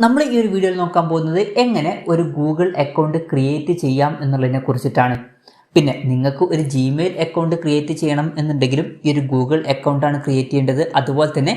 നമ്മൾ ഈ ഒരു വീഡിയോയിൽ നോക്കാൻ പോകുന്നത് എങ്ങനെ ഒരു ഗൂഗിൾ അക്കൗണ്ട് ക്രിയേറ്റ് ചെയ്യാം എന്നുള്ളതിനെ കുറിച്ചിട്ടാണ്. പിന്നെ നിങ്ങൾക്ക് ഒരു ജിമെയിൽ അക്കൗണ്ട് ക്രിയേറ്റ് ചെയ്യണം എന്നുണ്ടെങ്കിലും ഈ ഒരു ഗൂഗിൾ അക്കൗണ്ടാണ് ക്രിയേറ്റ് ചെയ്യേണ്ടത്. അതുപോലെ തന്നെ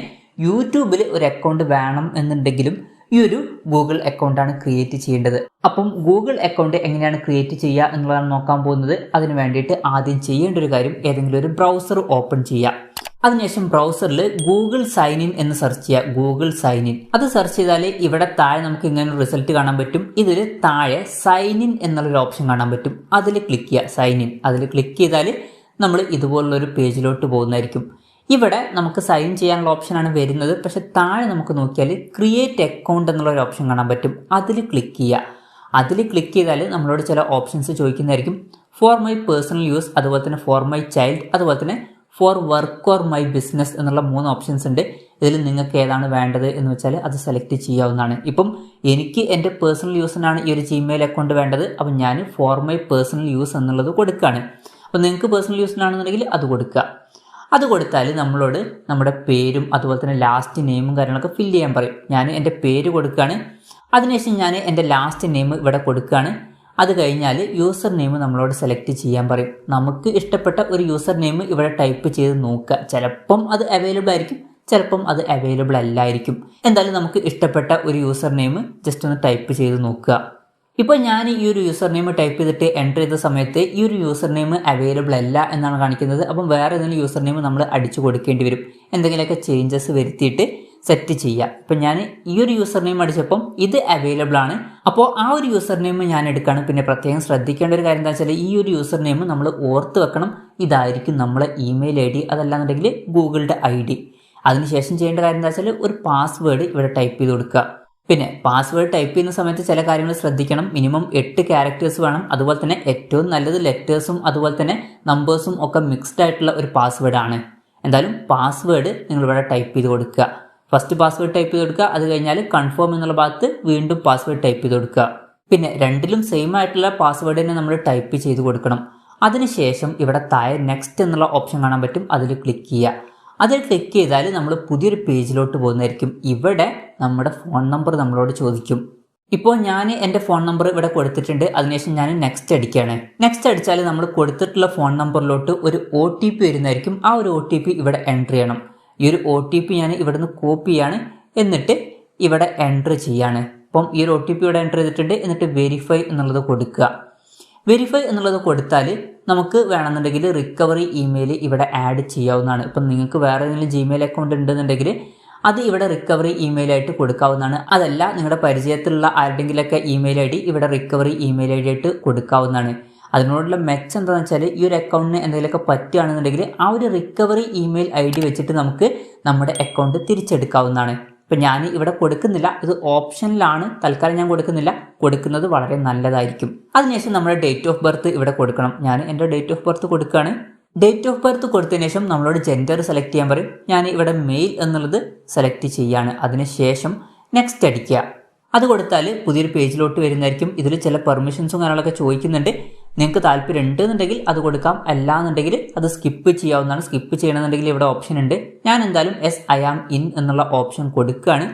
യൂട്യൂബിൽ ഒരു അക്കൗണ്ട് വേണം എന്നുണ്ടെങ്കിലും ഈ ഒരു ഗൂഗിൾ അക്കൗണ്ടാണ് ക്രിയേറ്റ് ചെയ്യേണ്ടത്. അപ്പം ഗൂഗിൾ അക്കൗണ്ട് എങ്ങനെയാണ് ക്രിയേറ്റ് ചെയ്യുക എന്നുള്ളതാണ് നോക്കാൻ പോകുന്നത്. അതിന് വേണ്ടിയിട്ട് ആദ്യം ചെയ്യേണ്ട ഒരു കാര്യം, ഏതെങ്കിലും ഒരു ബ്രൗസർ ഓപ്പൺ ചെയ്യുക. അതിനുശേഷം ബ്രൗസറിൽ ഗൂഗിൾ സൈൻ ഇൻ എന്ന് സെർച്ച് ചെയ്യുക. ഗൂഗിൾ സൈൻ ഇൻ അത് സെർച്ച് ചെയ്താൽ ഇവിടെ താഴെ നമുക്ക് ഇങ്ങനെ റിസൾട്ട് കാണാൻ പറ്റും. ഇതിൽ താഴെ സൈൻ ഇൻ എന്നുള്ളൊരു ഓപ്ഷൻ കാണാൻ പറ്റും. അതിൽ ക്ലിക്ക് ചെയ്യുക. സൈൻ ഇൻ അതിൽ ക്ലിക്ക് ചെയ്താൽ നമ്മൾ ഇതുപോലുള്ളൊരു പേജിലോട്ട് പോകുന്നതായിരിക്കും. ഇവിടെ നമുക്ക് സൈൻ ചെയ്യാനുള്ള ഓപ്ഷനാണ് വരുന്നത്. പക്ഷെ താഴെ നമുക്ക് നോക്കിയാൽ ക്രിയേറ്റ് അക്കൗണ്ട് എന്നുള്ളൊരു ഓപ്ഷൻ കാണാൻ പറ്റും. അതിൽ ക്ലിക്ക് ചെയ്യുക. അതിൽ ക്ലിക്ക് ചെയ്താൽ നമ്മളോട് ചില ഓപ്ഷൻസ് ചോദിക്കുന്നതായിരിക്കും. ഫോർ മൈ പേഴ്സണൽ യൂസ്, അതുപോലെ തന്നെ ഫോർ മൈ ചൈൽഡ്, അതുപോലെ തന്നെ for work or my business എന്നുള്ള 3 ഓപ്ഷൻസ് ഉണ്ട്. ഇതിൽ നിങ്ങൾക്ക് ഏതാണ് വേണ്ടത് എന്ന് വെച്ചാൽ അത് സെലക്ട് ചെയ്യാവുന്നതാണ്. ഇപ്പം എനിക്ക് എൻ്റെ പേഴ്സണൽ യൂസിനാണ് ഈ ഒരു ജിമെയിൽ അക്കൗണ്ട് വേണ്ടത്. അപ്പം ഞാൻ ഫോർ മൈ പേഴ്സണൽ യൂസ് എന്നുള്ളത് കൊടുക്കുകയാണ്. അപ്പം നിങ്ങൾക്ക് പേഴ്സണൽ യൂസിനാണെന്നുണ്ടെങ്കിൽ അത് കൊടുക്കുക. അത് കൊടുത്താൽ നമ്മളോട് നമ്മുടെ പേരും അതുപോലെ തന്നെ ലാസ്റ്റ് നെയിമും കാര്യങ്ങളൊക്കെ ഫില്ല് ചെയ്യാൻ പറയും. ഞാൻ എൻ്റെ പേര് കൊടുക്കുകയാണ്. അതിനുശേഷം ഞാൻ എൻ്റെ ലാസ്റ്റ് നെയിം ഇവിടെ കൊടുക്കുകയാണ്. അത് കഴിഞ്ഞാൽ യൂസർ നെയിം നമ്മളോട് സെലക്ട് ചെയ്യാൻ പറയും. നമുക്ക് ഇഷ്ടപ്പെട്ട ഒരു യൂസർ നെയിം ഇവിടെ ടൈപ്പ് ചെയ്ത് നോക്കുക. ചിലപ്പം അത് അവൈലബിൾ ആയിരിക്കും, ചിലപ്പം അത് അവൈലബിൾ അല്ലായിരിക്കും. എന്തായാലും നമുക്ക് ഇഷ്ടപ്പെട്ട ഒരു യൂസർ നെയിം ജസ്റ്റ് ഒന്ന് ടൈപ്പ് ചെയ്ത് നോക്കുക. ഇപ്പോൾ ഞാൻ ഈ ഒരു യൂസർ നെയിം ടൈപ്പ് ചെയ്തിട്ട് എൻ്റർ ചെയ്ത സമയത്ത് ഈ ഒരു യൂസർ നെയിം അവൈലബിൾ അല്ല എന്നാണ് കാണിക്കുന്നത്. അപ്പം വേറെ ഏതെങ്കിലും യൂസർ നെയിം നമ്മൾ അടിച്ചു കൊടുക്കേണ്ടി വരും. എന്തെങ്കിലുമൊക്കെ ചേഞ്ചസ് വരുത്തിയിട്ട് സെറ്റ് ചെയ്യുക. ഇപ്പം ഞാൻ ഈ ഒരു യൂസർ നെയിം അടിച്ചപ്പം ഇത് അവൈലബിൾ ആണ്. അപ്പോൾ ആ ഒരു യൂസർ നെയിം ഞാൻ എടുക്കുകയാണ്. പിന്നെ പ്രത്യേകം ശ്രദ്ധിക്കേണ്ട ഒരു കാര്യം എന്താ വെച്ചാൽ ഈ ഒരു യൂസർ നെയിം നമ്മൾ ഓർത്ത് വെക്കണം. ഇതായിരിക്കും നമ്മളെ ഇമെയിൽ ID, അതല്ലാന്നുണ്ടെങ്കിൽ ഗൂഗിളിൻ്റെ ID. അതിനുശേഷം ചെയ്യേണ്ട കാര്യം എന്താ വെച്ചാൽ ഒരു പാസ്വേഡ് ഇവിടെ ടൈപ്പ് ചെയ്ത് കൊടുക്കുക. പിന്നെ പാസ്വേഡ് ടൈപ്പ് ചെയ്യുന്ന സമയത്ത് ചില കാര്യങ്ങൾ ശ്രദ്ധിക്കണം. മിനിമം 8 ക്യാരക്ടേഴ്സ് വേണം. അതുപോലെ തന്നെ ഏറ്റവും നല്ലത് ലെറ്റേഴ്സും അതുപോലെ തന്നെ നമ്പേഴ്സും ഒക്കെ മിക്സ്ഡ് ആയിട്ടുള്ള ഒരു പാസ്വേഡ് ആണ്. എന്തായാലും പാസ്വേഡ് നിങ്ങളിവിടെ ടൈപ്പ് ചെയ്ത് കൊടുക്കുക. ഫസ്റ്റ് പാസ്വേഡ് ടൈപ്പ് ചെയ്ത് കൊടുക്കുക. അത് കഴിഞ്ഞാൽ കൺഫേം എന്നുള്ള ഭാഗത്ത് വീണ്ടും പാസ്വേഡ് ടൈപ്പ് ചെയ്ത് കൊടുക്കുക. പിന്നെ രണ്ടിലും സെയിം ആയിട്ടുള്ള പാസ്വേഡ് തന്നെ നമ്മൾ ടൈപ്പ് ചെയ്ത് കൊടുക്കണം. അതിനുശേഷം ഇവിടെ താഴെ നെക്സ്റ്റ് എന്നുള്ള ഓപ്ഷൻ കാണാൻ പറ്റും. അതിൽ ക്ലിക്ക് ചെയ്യുക. അതിൽ ക്ലിക്ക് ചെയ്താൽ നമ്മൾ പുതിയൊരു പേജിലോട്ട് പോകുന്നതായിരിക്കും. ഇവിടെ നമ്മുടെ ഫോൺ നമ്പർ നമ്മളോട് ചോദിക്കും. ഇപ്പോൾ ഞാൻ എൻ്റെ ഫോൺ നമ്പർ ഇവിടെ കൊടുത്തിട്ടുണ്ട്. അതിനുശേഷം ഞാൻ നെക്സ്റ്റ് അടിക്കുകയാണ്. നെക്സ്റ്റ് അടിച്ചാൽ നമ്മൾ കൊടുത്തിട്ടുള്ള ഫോൺ നമ്പറിലോട്ട് ഒരു OTP വരുന്നതായിരിക്കും. ആ ഒരു OTP ഇവിടെ എൻ്റർ ചെയ്യണം. ഈ ഒരു OTP ഞാൻ ഇവിടെ നിന്ന് കോപ്പി ചെയ്യാണ്. എന്നിട്ട് ഇവിടെ എൻ്റർ ചെയ്യാണ്. അപ്പം ഈ ഒരു OTP ഇവിടെ എൻ്റർ ചെയ്തിട്ടുണ്ട്. എന്നിട്ട് വെരിഫൈ എന്നുള്ളത് കൊടുക്കുക. വെരിഫൈ എന്നുള്ളത് കൊടുത്താൽ നമുക്ക് വേണമെന്നുണ്ടെങ്കിൽ റിക്കവറി ഇമെയിൽ ഇവിടെ ആഡ് ചെയ്യാവുന്നതാണ്. ഇപ്പം നിങ്ങൾക്ക് വേറെ ഏതെങ്കിലും ജിമെയിൽ അക്കൗണ്ട് ഉണ്ടെന്നുണ്ടെങ്കിൽ അത് ഇവിടെ റിക്കവറി ഇമെയിൽ ആയിട്ട് കൊടുക്കാവുന്നതാണ്. അതല്ല നിങ്ങളുടെ പരിചയത്തിലുള്ള ആരുടെങ്കിലൊക്കെ ഇമെയിൽ ID ഇവിടെ റിക്കവറി ഇമെയിൽ ID ആയിട്ട് കൊടുക്കാവുന്നതാണ്. അതിനോടുള്ള മെച്ചം എന്താണെന്ന് വെച്ചാൽ ഈ ഒരു അക്കൗണ്ടിന് എന്തെങ്കിലുമൊക്കെ പറ്റുകയാണെന്നുണ്ടെങ്കിൽ ആ ഒരു റിക്കവറി ഇമെയിൽ ID വെച്ചിട്ട് നമുക്ക് നമ്മുടെ അക്കൗണ്ട് തിരിച്ചെടുക്കാവുന്നതാണ്. ഇപ്പം ഞാൻ ഇവിടെ കൊടുക്കുന്നില്ല, ഇത് ഓപ്ഷനിലാണ്. തൽക്കാലം ഞാൻ കൊടുക്കുന്നില്ല. കൊടുക്കുന്നത് വളരെ നല്ലതായിരിക്കും. അതിനുശേഷം നമ്മുടെ ഡേറ്റ് ഓഫ് ബർത്ത് ഇവിടെ കൊടുക്കണം. ഞാൻ എൻ്റെ ഡേറ്റ് ഓഫ് ബർത്ത് കൊടുക്കുകയാണ്. ഡേറ്റ് ഓഫ് ബർത്ത് കൊടുത്തതിന് ശേഷം നമ്മളോട് ജെൻഡർ സെലക്ട് ചെയ്യാൻ പറയും. ഞാൻ ഇവിടെ മെയിൽ എന്നുള്ളത് സെലക്ട് ചെയ്യുകയാണ്. അതിനുശേഷം നെക്സ്റ്റ് അടിക്കുക. അത് കൊടുത്താൽ പുതിയൊരു പേജിലോട്ട് വരുന്നതായിരിക്കും. ഇതിൽ ചില പെർമിഷൻസും കാര്യങ്ങളൊക്കെ ചോദിക്കുന്നുണ്ട്. നിങ്ങൾക്ക് താല്പര്യം ഉണ്ടെന്നുണ്ടെങ്കിൽ അത് കൊടുക്കാം, അല്ല എന്നുണ്ടെങ്കിൽ അത് സ്കിപ്പ് ചെയ്യാവുന്നതാണ്. സ്കിപ്പ് ചെയ്യണമെന്നുണ്ടെങ്കിൽ ഇവിടെ ഓപ്ഷൻ ഉണ്ട്. ഞാൻ എന്തായാലും I am in എന്നുള്ള ഓപ്ഷൻ കൊടുക്കുകയാണ്.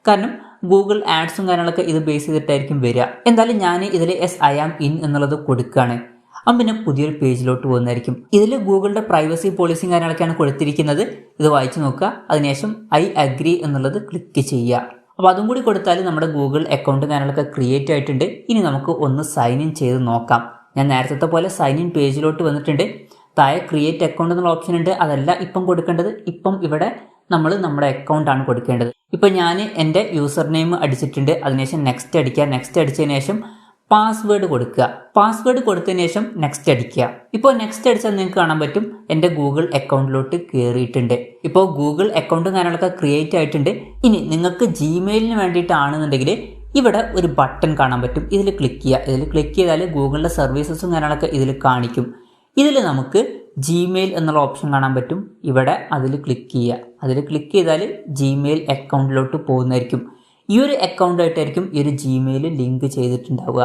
കാരണം ഗൂഗിൾ ആഡ്സും കാര്യങ്ങളൊക്കെ ഇത് ബേസ് ചെയ്തിട്ടായിരിക്കും വരിക. എന്തായാലും ഞാൻ ഇതിൽ I am in എന്നുള്ളത് കൊടുക്കുകയാണ്. അപ്പം പിന്നെ പുതിയൊരു പേജിലോട്ട് പോകുന്നതായിരിക്കും. ഇതിൽ ഗൂഗിളിൻ്റെ പ്രൈവസി പോളിസിയും കാര്യങ്ങളൊക്കെയാണ് കൊടുത്തിരിക്കുന്നത്. ഇത് വായിച്ചു നോക്കുക. അതിനുശേഷം I agree എന്നുള്ളത് ക്ലിക്ക് ചെയ്യുക. അപ്പോൾ അതും കൂടി കൊടുത്താൽ നമ്മുടെ ഗൂഗിൾ അക്കൗണ്ട് കാര്യങ്ങളൊക്കെ ക്രിയേറ്റ് ആയിട്ടുണ്ട്. ഇനി നമുക്ക് ഒന്ന് സൈൻ ഇൻ ചെയ്ത് നോക്കാം. ഞാൻ നേരത്തെ പോലെ സൈൻ ഇൻ പേജിലോട്ട് വന്നിട്ടുണ്ട്. താഴെ ക്രിയേറ്റ് അക്കൗണ്ട് എന്നുള്ള ഓപ്ഷൻ ഉണ്ട്. അതല്ല ഇപ്പം കൊടുക്കേണ്ടത്. ഇപ്പം ഇവിടെ നമ്മൾ നമ്മുടെ അക്കൗണ്ടാണ് കൊടുക്കേണ്ടത്. ഇപ്പം ഞാൻ എൻ്റെ യൂസർ നെയിം അടിച്ചിട്ടുണ്ട്. അതിനുശേഷം നെക്സ്റ്റ് അടിക്കുക. നെക്സ്റ്റ് അടിച്ചതിന് ശേഷം പാസ്വേഡ് കൊടുക്കുക. പാസ്വേഡ് കൊടുത്തതിന് ശേഷം നെക്സ്റ്റ് അടിക്കുക. ഇപ്പോൾ നെക്സ്റ്റ് അടിച്ചാൽ നിങ്ങൾക്ക് കാണാൻ പറ്റും എൻ്റെ ഗൂഗിൾ അക്കൗണ്ടിലോട്ട് കയറിയിട്ടുണ്ട്. ഇപ്പോൾ ഗൂഗിൾ അക്കൗണ്ടും കാര്യങ്ങളൊക്കെ ക്രിയേറ്റ് ആയിട്ടുണ്ട്. ഇനി നിങ്ങൾക്ക് ജിമെയിലിന് വേണ്ടിയിട്ടാണെന്നുണ്ടെങ്കിൽ ഇവിടെ ഒരു ബട്ടൺ കാണാൻ പറ്റും. ഇതിൽ ക്ലിക്ക് ചെയ്യുക. ഇതിൽ ക്ലിക്ക് ചെയ്താൽ ഗൂഗിളിൻ്റെ സർവീസസും കാര്യങ്ങളൊക്കെ ഇതിൽ കാണിക്കും. ഇതിൽ നമുക്ക് ജിമെയിൽ എന്നുള്ള ഓപ്ഷൻ കാണാൻ പറ്റും. ഇവിടെ അതിൽ ക്ലിക്ക് ചെയ്യുക. അതിൽ ക്ലിക്ക് ചെയ്താൽ ജിമെയിൽ അക്കൗണ്ടിലോട്ട് പോകുന്നതായിരിക്കും. ഈ ഒരു അക്കൗണ്ടായിട്ടായിരിക്കും ഈ ഒരു ജിമെയിൽ ലിങ്ക് ചെയ്തിട്ടുണ്ടാവുക.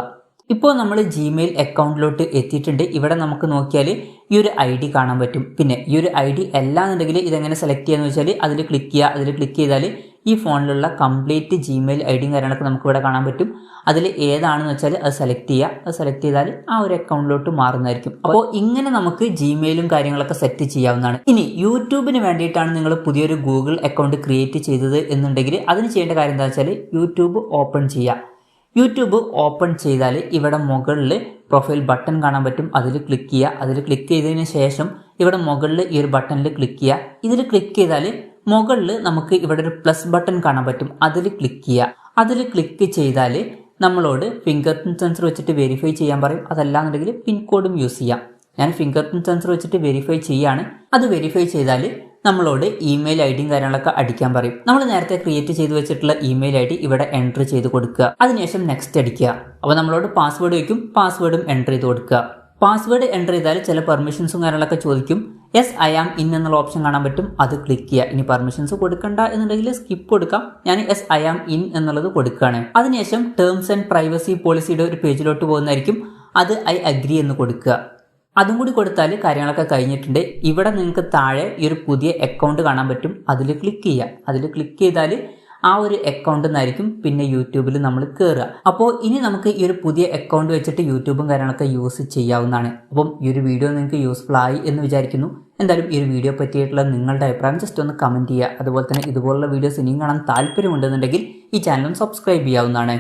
ഇപ്പോൾ നമ്മൾ ജിമെയിൽ അക്കൗണ്ടിലോട്ട് എത്തിയിട്ടുണ്ട്. ഇവിടെ നമുക്ക് നോക്കിയാൽ ഈ ഒരു ID കാണാൻ പറ്റും. പിന്നെ ഈ ഒരു ID അല്ല എന്നുണ്ടെങ്കിൽ ഇതെങ്ങനെ സെലക്ട് ചെയ്യാന്ന് വെച്ചാൽ അതിൽ ക്ലിക്ക് ചെയ്യുക. അതിൽ ക്ലിക്ക് ചെയ്താൽ ഈ ഫോണിലുള്ള കംപ്ലീറ്റ് ജിമെയിൽ ഐ ഡിയും കാര്യങ്ങളൊക്കെ നമുക്ക് ഇവിടെ കാണാൻ പറ്റും. അതിൽ ഏതാണെന്ന് വെച്ചാൽ അത് സെലക്ട് ചെയ്യുക. അത് സെലക്ട് ചെയ്താൽ ആ ഒരു അക്കൗണ്ടിലോട്ട് മാറുന്നതായിരിക്കും. അപ്പോൾ ഇങ്ങനെ നമുക്ക് ജിമെയിലും കാര്യങ്ങളൊക്കെ സെറ്റ് ചെയ്യാവുന്നതാണ്. ഇനി യൂട്യൂബിന് വേണ്ടിയിട്ടാണ് നിങ്ങൾ പുതിയൊരു ഗൂഗിൾ അക്കൗണ്ട് ക്രിയേറ്റ് ചെയ്തത് എന്നുണ്ടെങ്കിൽ അതിന് ചെയ്യേണ്ട കാര്യം എന്താ വെച്ചാൽ യൂട്യൂബ് ഓപ്പൺ ചെയ്യുക. യൂട്യൂബ് ഓപ്പൺ ചെയ്താൽ ഇവിടെ മുകളിൽ പ്രൊഫൈൽ ബട്ടൺ കാണാൻ പറ്റും. അതിൽ ക്ലിക്ക് ചെയ്യുക. അതിൽ ക്ലിക്ക് ചെയ്തതിന് ശേഷം ഇവിടെ മുകളിൽ ഈ ഒരു ബട്ടണിൽ ക്ലിക്ക് ചെയ്യുക. ഇതിൽ ക്ലിക്ക് ചെയ്താൽ മുകളിൽ നമുക്ക് ഇവിടെ ഒരു പ്ലസ് ബട്ടൺ കാണാൻ പറ്റും. അതിൽ ക്ലിക്ക് ചെയ്യുക. അതിൽ ക്ലിക്ക് ചെയ്താൽ നമ്മളോട് ഫിംഗർ പ്രിന്റ് സെൻസർ വെച്ചിട്ട് വെരിഫൈ ചെയ്യാൻ പറയും. അതല്ലാന്നുണ്ടെങ്കിൽ പിൻ കോഡും യൂസ് ചെയ്യാം. ഞാൻ ഫിംഗർ പ്രിന്റ് സെൻസർ വെച്ചിട്ട് വെരിഫൈ ചെയ്യാണ്. അത് വെരിഫൈ ചെയ്താൽ നമ്മളോട് ഇമെയിൽ ഐ ഡിയും കാര്യങ്ങളൊക്കെ അടിക്കാൻ പറയും. നമ്മൾ നേരത്തെ ക്രിയേറ്റ് ചെയ്ത് വെച്ചിട്ടുള്ള ഇമെയിൽ ഐ ഡി ഇവിടെ എൻ്റർ ചെയ്ത് കൊടുക്കുക. അതിനുശേഷം നെക്സ്റ്റ് അടിക്കുക. അപ്പോൾ നമ്മളോട് പാസ്വേഡ് വയ്ക്കും. പാസ്വേഡും എൻ്റർ ചെയ്ത് കൊടുക്കുക. പാസ്വേഡ് എൻ്റർ ചെയ്താൽ ചില പെർമിഷൻസും കാര്യങ്ങളൊക്കെ ചോദിക്കും. യെസ് ഐ ആം ഇൻ എന്നുള്ള ഓപ്ഷൻ കാണാൻ പറ്റും. അത് ക്ലിക്ക് ചെയ്യുക. ഇനി പെർമിഷൻസ് കൊടുക്കണ്ട എന്നുണ്ടെങ്കിൽ സ്കിപ്പ് കൊടുക്കാം. ഞാൻ യെസ് ഐ ആം ഇൻ എന്നുള്ളത് കൊടുക്കുകയാണ്. അതിനുശേഷം ടേംസ് ആൻഡ് പ്രൈവസി പോളിസിയുടെ ഒരു പേജിലോട്ട് പോകുന്നതായിരിക്കും. അത് ഐ അഗ്രി എന്ന് കൊടുക്കുക. അതും കൂടി കൊടുത്താൽ കാര്യങ്ങളൊക്കെ കഴിഞ്ഞിട്ടുണ്ട്. ഇവിടെ നിങ്ങൾക്ക് താഴെ ഈ ഒരു പുതിയ അക്കൗണ്ട് കാണാൻ പറ്റും. അതിൽ ക്ലിക്ക് ചെയ്യുക. അതിൽ ക്ലിക്ക് ചെയ്താൽ ആ ഒരു അക്കൗണ്ടിൽ നിന്നായിരിക്കും പിന്നെ യൂട്യൂബിൽ നമ്മൾ കയറുക. അപ്പോൾ ഇനി നമുക്ക് ഈ ഒരു പുതിയ അക്കൗണ്ട് വെച്ചിട്ട് യൂട്യൂബും കാര്യങ്ങളൊക്കെ യൂസ് ചെയ്യാവുന്നതാണ്. അപ്പം ഈ ഒരു വീഡിയോ നിങ്ങൾക്ക് യൂസ്ഫുൾ ആയി എന്ന് വിചാരിക്കുന്നു. എന്തായാലും ഈ ഒരു വീഡിയോ പറ്റിയിട്ടുള്ള നിങ്ങളുടെ അഭിപ്രായം ജസ്റ്റ് ഒന്ന് കമൻറ്റ് ചെയ്യുക. അതുപോലെ തന്നെ ഇതുപോലുള്ള വീഡിയോസ് ഇനിയും കാണാൻ താല്പര്യമുണ്ടെന്നുണ്ടെങ്കിൽ ഈ ചാനലും സബ്സ്ക്രൈബ് ചെയ്യാവുന്നതാണ്.